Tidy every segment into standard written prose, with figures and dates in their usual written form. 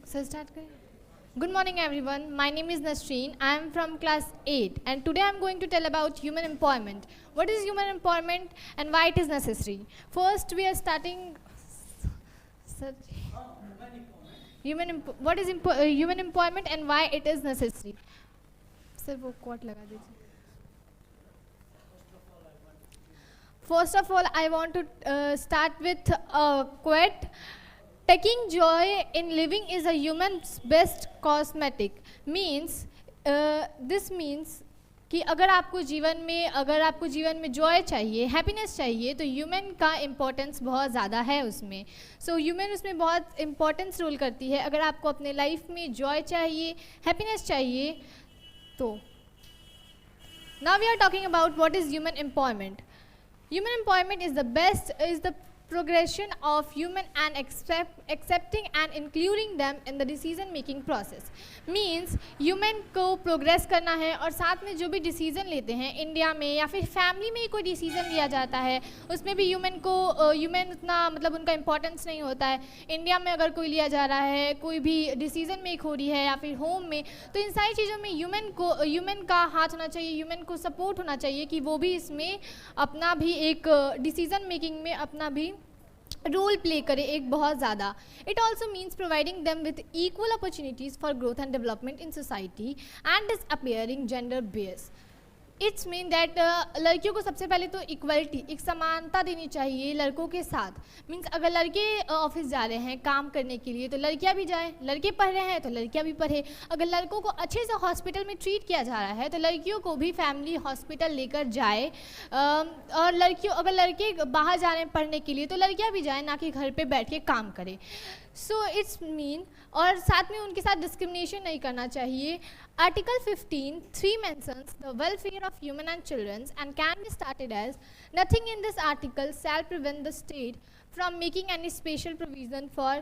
So start करें. Good morning everyone. My name is Nasreen. I am from class 8 and today I am going to tell about human empowerment. What is human empowerment and why it is necessary? First we are starting what is human empowerment and why it is necessary. Sir वो quote लगा दीजिए. First of all I want to start with a quote. Taking joy in living is a human's best cosmetic. This means कि अगर आपको जीवन में Joy चाहिए, happiness चाहिए, तो ह्यूमन का इम्पोर्टेंस बहुत ज़्यादा है उसमें. सो ह्यूमन उसमें बहुत इम्पोर्टेंस रोल करती है. अगर आपको अपने लाइफ में जॉय चाहिए, हैप्पीनेस चाहिए, तो now we are talking about what is human empowerment. Human empowerment is the progression of human and accepting and including them in the decision making process. Means human को progress करना है और साथ में जो भी डिसीजन लेते हैं इंडिया में या फिर फैमिली में कोई डिसीजन लिया जाता है उसमें भी ह्यूमन उतना मतलब उनका इम्पोर्टेंस नहीं होता है. इंडिया में अगर कोई लिया जा रहा है, कोई भी डिसीजन मेक हो रही है या फिर होम में, तो इन सारी चीज़ों में ह्यूमन का हाथ होना चाहिए, ह्यूमन को सपोर्ट होना चाहिए कि वो भी इसमें अपना भी एक डिसीजन मेकिंग में अपना भी रोल प्ले करे एक बहुत ज़्यादा. It also means providing them with equal opportunities for growth and development in society and is appearing gender base. It's mean that लड़कियों को सबसे पहले तो इक्वलिटी, एक समानता देनी चाहिए लड़कों के साथ. मीन्स अगर लड़के ऑफिस जा रहे हैं काम करने के लिए तो लड़कियां भी जाएं, लड़के पढ़ रहे हैं तो लड़कियां भी पढ़े. अगर लड़कों को अच्छे से हॉस्पिटल में ट्रीट किया जा रहा है तो लड़कियों को भी फैमिली हॉस्पिटल लेकर जाए. और अगर लड़के बाहर जा रहे हैं पढ़ने के लिए तो लड़कियाँ भी जाएँ, ना कि घर पर बैठ के काम करें. सो इट्स मीन और साथ में उनके साथ डिस्क्रिमिनेशन नहीं करना चाहिए. Article 15(3) mentions the welfare of human and children and can be started as nothing in this article shall prevent the state from making any special provision for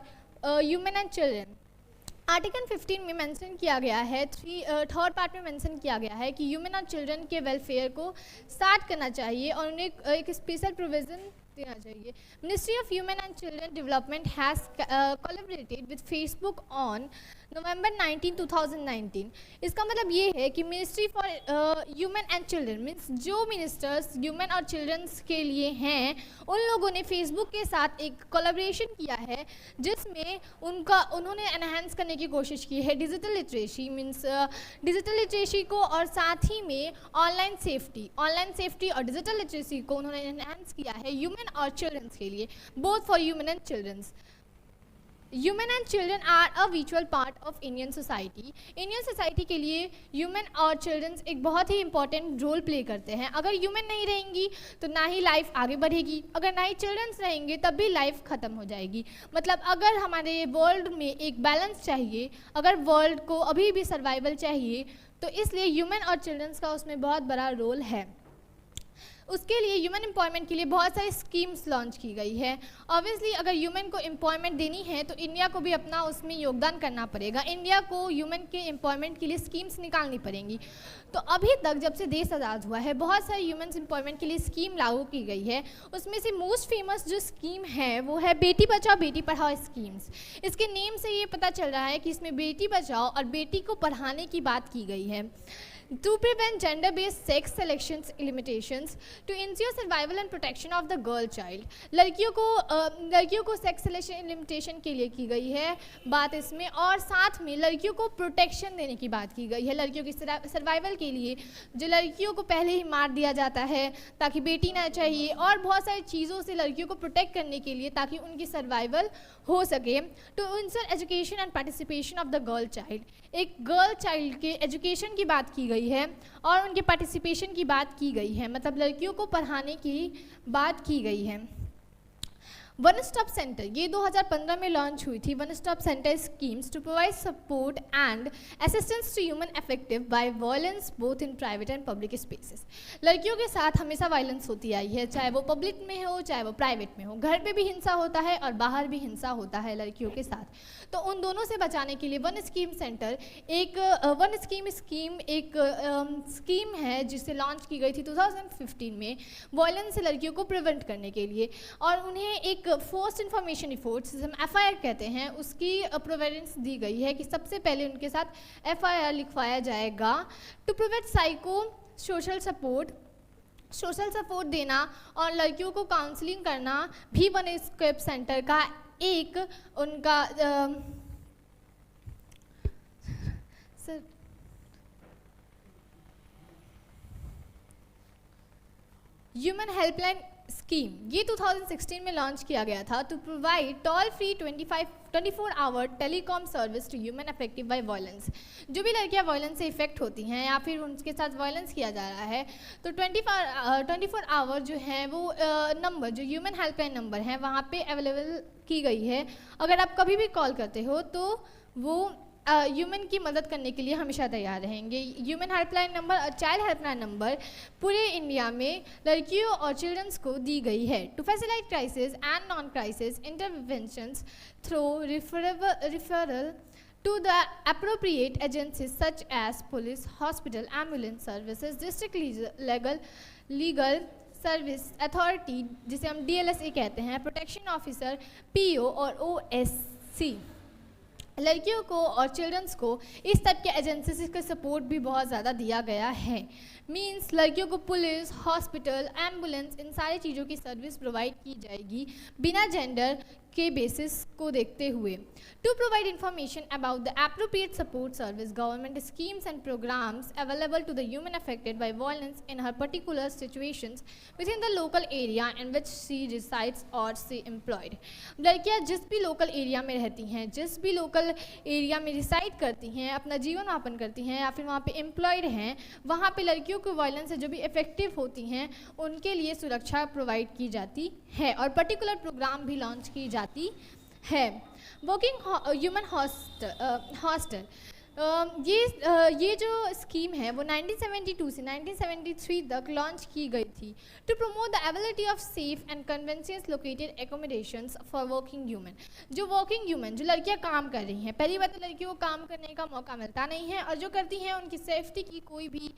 human and children. Article 15 में mention किया गया है, third part में mention किया गया है कि human और चिल्ड्रन के वेलफेयर को स्टार्ट करना चाहिए और उन्हें एक स्पेशल प्रोविज़न देना चाहिए. Ministry of human and children development has collaborated with Facebook on November 19, 2019. इसका मतलब ये है कि ministry for human and children means जो मिनिस्टर्स ह्यूमन और चिल्ड्रंस के लिए हैं उन लोगों ने फेसबुक के साथ एक कोलैबोरेशन किया है जिसमें उन्होंने एनहांस करने की कोशिश की है digital literacy. Means digital literacy को और साथ ही में ऑनलाइन सेफ्टी और डिजिटल लिटरेसी को उन्होंने एनहांस किया है ह्यूमन और चिल्ड्रंस के लिए, both for human and childrens. Human and children are a विचुअल part of Indian society. Indian society के लिए ह्यूमन और चिल्ड्रंस एक बहुत ही इंपॉर्टेंट रोल प्ले करते हैं. अगर ह्यूमन नहीं रहेंगी तो ना ही लाइफ आगे बढ़ेगी, अगर ना ही चिल्ड्रंस रहेंगे तब भी लाइफ ख़त्म हो जाएगी. मतलब अगर हमारे वर्ल्ड में एक बैलेंस चाहिए, अगर वर्ल्ड को अभी भी सर्वाइवल चाहिए, तो इसलिए ह्यूमन और चिल्ड्रंस का उसमें बहुत बड़ा रोल है. उसके लिए ह्यूमन एम्पावरमेंट के लिए बहुत सारी स्कीम्स लॉन्च की गई है. ऑब्वियसली अगर ह्यूमन को एम्पावरमेंट देनी है तो इंडिया को भी अपना उसमें योगदान करना पड़ेगा. इंडिया को ह्यूमन के एम्पावरमेंट के लिए स्कीम्स निकालनी पड़ेंगी. तो अभी तक जब से देश आज़ाद हुआ है बहुत सारे ह्यूमन एम्पावरमेंट के लिए स्कीम लागू की गई है. उसमें से मोस्ट फेमस जो स्कीम है वो है बेटी बचाओ बेटी पढ़ाओ स्कीम्स. इसके नेम से ये पता चल रहा है कि इसमें बेटी बचाओ और बेटी को पढ़ाने की बात की गई है. To prevent gender-based sex selections limitations, to ensure survival and protection of the girl child. लड़कियों को सेक्स सिलेक्शन लिमिटेशन के लिए की गई है बात इसमें, और साथ में लड़कियों को प्रोटेक्शन देने की बात की गई है. लड़कियों की सर्वाइवल के लिए जो लड़कियों को पहले ही मार दिया जाता है ताकि बेटी ना चाहिए, और बहुत सारी चीज़ों से लड़कियों को प्रोटेक्ट करने के लिए ताकि उनकी सर्वाइवल हो सके. To ensure education and participation of the girl child. एक गर्ल चाइल्ड के एजुकेशन की बात की गई है और उनके पार्टिसिपेशन की बात की गई है, मतलब लड़कियों को पढ़ाने की बात की गई है. वन स्टॉप सेंटर ये 2015 में लॉन्च हुई थी. One stop centre schemes to provide support and assistance to human affective by violence both in private and public spaces. लड़कियों के साथ हमेशा वायलेंस होती आई है, चाहे वो पब्लिक में हो चाहे वो प्राइवेट में हो. घर पे भी हिंसा होता है और बाहर भी हिंसा होता है लड़कियों के साथ. तो उन दोनों से बचाने के लिए वन स्कीम सेंटर एक स्कीम है जिसे लॉन्च की गई थी 2015 में वायलेंस से लड़कियों को प्रिवेंट करने के लिए, और उन्हें एक एक फोर्स्ड इंफॉर्मेशन रिपोर्ट जिसे हम FIR कहते हैं उसकी प्रोविडेंस दी गई है कि सबसे पहले उनके साथ FIR लिखवाया जाएगा to provide psycho social support देना और लड़कियों को काउंसलिंग करना भी वन स्टेप सेंटर का एक उनका सर ह्यूमन हेल्पलाइन स्कीम ये 2016 में लॉन्च किया गया था to provide toll free 24 hour telecom service to human affected by violence. जो भी लड़कियां वायलेंस से इफेक्ट होती हैं या फिर उनके साथ वायलेंस किया जा रहा है तो 24 आवर जो है वो नंबर जो ह्यूमन हेल्पलाइन नंबर है वहाँ पे अवेलेबल की गई है। अगर आप कभी भी कॉल करते हो तो वो ह्यूमन की मदद करने के लिए हमेशा तैयार रहेंगे। ह्यूमन हेल्पलाइन नंबर और चाइल्ड हेल्पलाइन नंबर पूरे इंडिया में लड़कियों और चिल्ड्रंस को दी गई है to facilitate crisis and non crisis interventions through referral to the appropriate agencies such as police, hospital, ambulance services, district legal service authority जिसे हम DLSA कहते हैं, प्रोटेक्शन ऑफिसर, PO और OSC। लड़कियों को और चिल्ड्रंस को इस टाइप के एजेंसीज का सपोर्ट भी बहुत ज़्यादा दिया गया है। मींस लड़कियों को पुलिस, हॉस्पिटल, एम्बुलेंस इन सारी चीज़ों की सर्विस प्रोवाइड की जाएगी बिना जेंडर के बेसिस को देखते हुए। To provide information about the appropriate support service government schemes and programmes available to the human affected by violence in her particular situations with in the local area in which she resides और she employed. लड़कियाँ जिस भी local area में रहती हैं, जिस भी local area में रिसाइड करती हैं, अपना जीवन यापन करती हैं या फिर वहाँ पे एम्प्लॉयड हैं, वहाँ पे लड़कियों को वायलेंस से जो भी इफेक्टिव होती हैं उनके लिए सुरक्षा प्रोवाइड की जाती है और पर्टिकुलर प्रोग्राम भी लॉन्च की जाती है। वर्किंग ह्यूमन हॉस्टल ये जो स्कीम है वो 1972 से 1973 तक लॉन्च की गई थी to promote the ability of safe and conveniently located accommodations for working human. जो वर्किंग ह्यूमन जो लड़कियां काम कर रही हैं, पहली बात तो लड़कियों को काम करने का मौका मिलता नहीं है और जो करती हैं उनकी सेफ्टी की कोई भी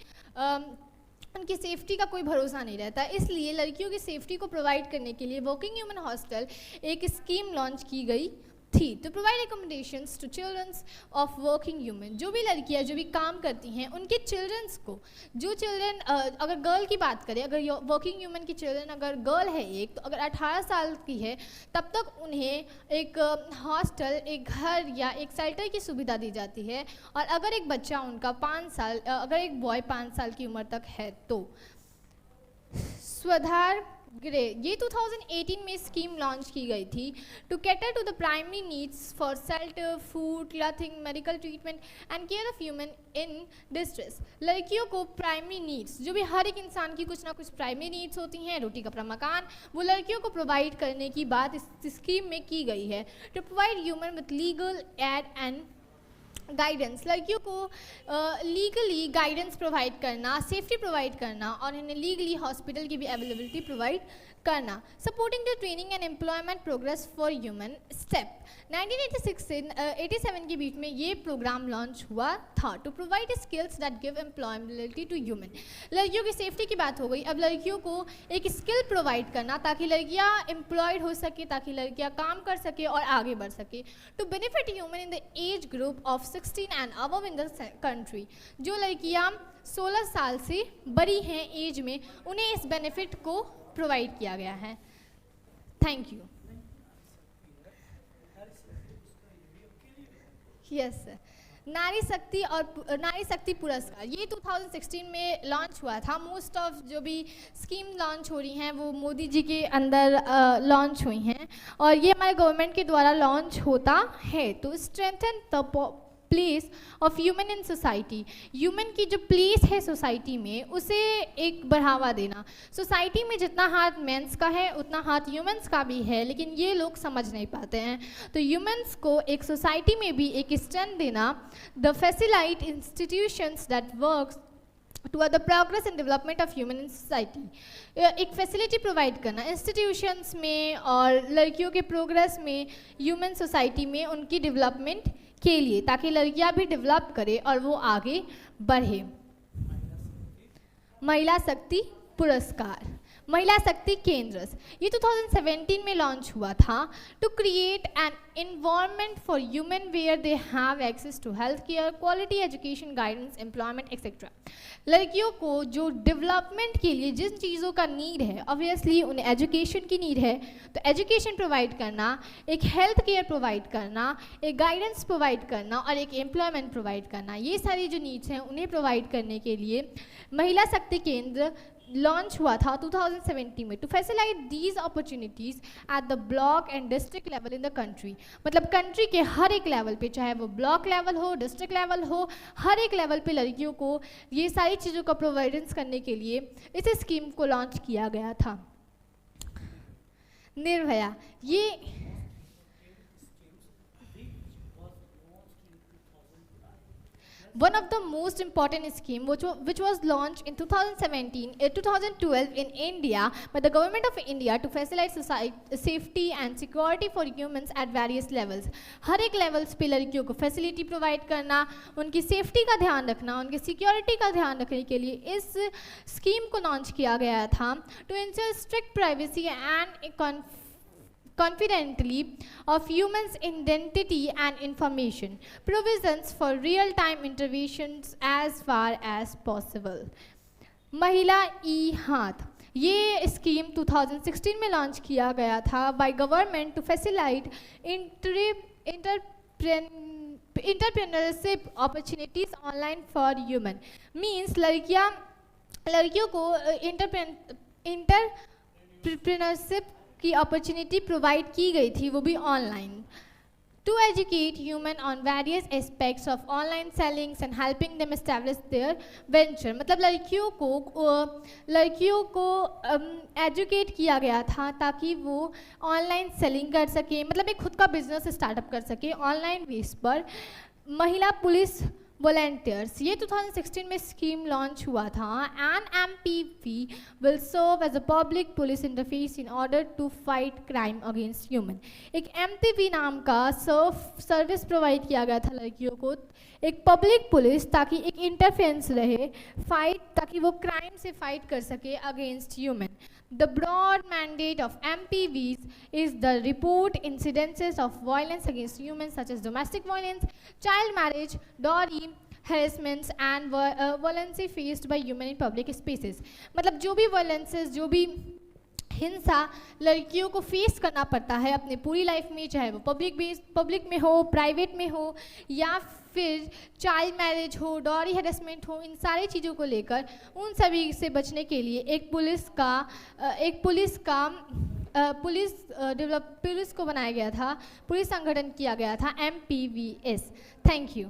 उनकी सेफ्टी का कोई भरोसा नहीं रहता। इसलिए लड़कियों की सेफ्टी को प्रोवाइड करने के लिए वर्किंग ह्यूमन हॉस्टल एक स्कीम लॉन्च की गई थी to provide accommodations to childrens of working human. जो भी लड़कियां जो भी काम करती हैं उनके चिल्ड्रंस को, जो चिल्ड्रन अगर गर्ल की बात करें, अगर वर्किंग ह्यूमन की चिल्ड्रन अगर गर्ल है एक, तो अगर 18 साल की है तब तक उन्हें एक हॉस्टल, एक घर या एक शेल्टर की सुविधा दी जाती है। और अगर एक बच्चा उनका 5 साल, अगर एक बॉय 5 साल की उम्र तक है तो स्वधार ग्रे ये 2018 में स्कीम लॉन्च की गई थी to cater to the primary needs for shelter, food, clothing, medical treatment and care of human in distress. लड़कियों को प्राइमरी नीड्स, जो भी हर एक इंसान की कुछ ना कुछ प्राइमरी नीड्स होती हैं, रोटी कपड़ा मकान, वो लड़कियों को प्रोवाइड करने की बात इस स्कीम में की गई है to provide human with legal aid and guidance. लड़कियों को लीगली गाइडेंस प्रोवाइड करना, सेफ्टी प्रोवाइड करना और इन्हें लीगली हॉस्पिटल की भी अवेलेबिलिटी प्रोवाइड करना। Supporting the training and employment progress for human step 1986 से 87 के बीच में ये प्रोग्राम लॉन्च हुआ था to provide skills that give employability to human. लड़कियों की सेफ्टी की बात हो गई, अब लड़कियों को एक स्किल प्रोवाइड करना ताकि लड़कियां एम्प्लॉयड हो सके, ताकि लड़कियां काम कर सके और आगे बढ़ सके। To benefit human in the age group of 16 and above in the country. जो लड़कियां 16 साल से बड़ी हैं एज में, उन्हें इस बेनिफिट को प्रोवाइड किया गया है। Thank you. Yes sir. नारी शक्ति पुरस्कार ये 2016 में लॉन्च हुआ था। मोस्ट ऑफ जो भी स्कीम लॉन्च हो रही हैं वो मोदी जी के अंदर लॉन्च हुई हैं और ये हमारे गवर्नमेंट के द्वारा लॉन्च होता है to strengthen the place of human in society. Human की जो प्लेस है सोसाइटी में उसे एक बढ़ावा देना। सोसाइटी में जितना हाथ मेंस का है उतना हाथ ह्यूमन्स का भी है, लेकिन ये लोग समझ नहीं पाते हैं। तो ह्यूमन्स को एक सोसाइटी में भी एक स्ट्रेंथ देना। The facilitate institutions that works to the progress and development of human in society. एक फैसिलिटी प्रोवाइड करना इंस्टीट्यूशंस में और लड़कियों के प्रोग्रेस में, ह्यूमन सोसाइटी में उनकी डेवलपमेंट के लिए, ताकि लड़कियां भी डेवलप करे और वो आगे बढ़े। महिला शक्ति पुरस्कार महिला शक्ति केंद्र, ये 2017 में लॉन्च हुआ था to create an environment for women where they have access to health care, quality education, guidance, employment, etc. लड़कियों को जो डेवलपमेंट के लिए जिन चीज़ों का नीड है, ऑब्वियसली उन्हें एजुकेशन की नीड है, तो एजुकेशन प्रोवाइड करना, एक हेल्थ केयर प्रोवाइड करना, एक गाइडेंस प्रोवाइड करना और एक एम्प्लॉयमेंट प्रोवाइड करना, ये सारी जो नीड्स हैं उन्हें प्रोवाइड करने के लिए महिला शक्ति केंद्र लॉन्च हुआ था 2017 में to facilitate these opportunities at the block and district level in the country. मतलब कंट्री के हर एक लेवल पे, चाहे वो ब्लॉक लेवल हो, डिस्ट्रिक्ट लेवल हो, हर एक लेवल पे लड़कियों को ये सारी चीज़ों का प्रोवाइडेंस करने के लिए इस स्कीम को लॉन्च किया गया था। निर्भया, ये one of the most important scheme which was launched in 2012 in India by the government of India to facilitate safety and security for humans at various levels। हर एक लेवल्स पे लड़कियों को फैसिलिटी प्रोवाइड करना, उनकी सेफ्टी का ध्यान रखना, उनकी सिक्योरिटी का ध्यान रखने के लिए इस स्कीम को लॉन्च किया गया था to ensure strict privacy and confidently of humans' identity and information, provisions for real-time interventions as far as possible। महिला ई हाथ, ये स्कीम 2016 में लॉन्च किया गया था by government to facilitate entrepreneurship opportunities online for human. Means लड़कियों को entrepreneurship की अपॉर्चुनिटी प्रोवाइड की गई थी, वो भी online, to educate human on various aspects of online sellings and helping them establish their venture. मतलब लड़कियों को एजुकेट किया गया था ताकि वो ऑनलाइन सेलिंग कर सके, मतलब एक खुद का बिजनेस स्टार्टअप कर सके ऑनलाइन बेस पर। महिला पुलिस वॉलंटियर्स, ये 2016 में स्कीम लॉन्च हुआ था। An MPV will serve as a public police interface in order to fight crime against human. एक MPV नाम का सर्विस प्रोवाइड किया गया था लड़कियों को, एक पब्लिक पुलिस, ताकि एक इंटरफेरेंस रहे ताकि वो क्राइम से फाइट कर सके against human. The broad mandate of MPVs is the report incidences of violence against humans such as domestic violence, child marriage, dowry, harassments and violence faced by human in public spaces। मतलब जो भी violences, जो भी हिंसा लड़कियों को face करना पड़ता है अपने पूरी लाइफ में, चाहे वो पब्लिक में हो, प्राइवेट में हो, या फिर चाइल्ड मैरिज हो, डॉरी हैरेसमेंट हो, इन सारी चीज़ों को लेकर उन सभी से बचने के लिए एक पुलिस को बनाया गया था, पुलिस संगठन किया गया था MPVS। Thank you.